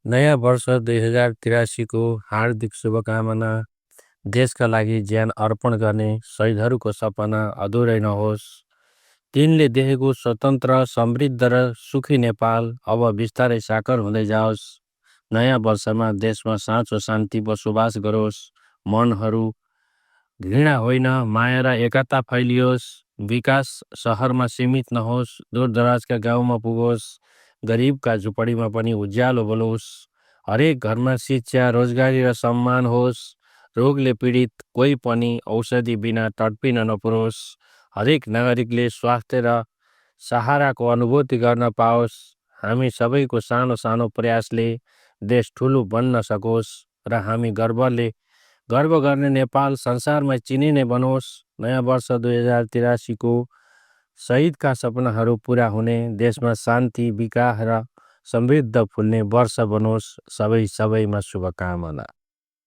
नयाँ वर्ष 2083 को हार्दिक शुभकामना। देशका लागि ज्यान अर्पण गर्ने शहीदहरूको सपना अधुरै नहोस्। तिनले देखेको स्वतन्त्र, समृद्ध र सुखी नेपाल अब बिस्तारै साकार हुँदै जाओस्। नयाँ वर्षमा देशमा साँचो शान्ति बसोबास गरोस्। मनहरू घृणा होइन, माया र एकता फैलियोस्। विकास सहरमा सीमित नहोस्, दूरदराजका गाउँमा पुगोस्। गरिबका झुपडीमा पनि उज्यालो बोलोस्। हरेक घरमा शिक्षा, रोजगारी र सम्मान होस्। रोगले पीडित कोही पनि औषधि बिना तडपिन नपरोस्। हरेक नागरिकले स्वास्थ्य र सहाराको अनुभूति गर्न पाओस्। हामी सबैको सानो सानो प्रयासले देश ठुलो बन्न सकोस् र हामी गर्व गर्ने नेपाल संसारमा चिनिने बनोस्। नयाँ वर्ष 2083 को शहीदका सपनाहरू पूरा हुने, देशमा शान्ति, विकास र समृद्ध फुल्ने वर्ष बनोस्। सबैमा शुभकामना।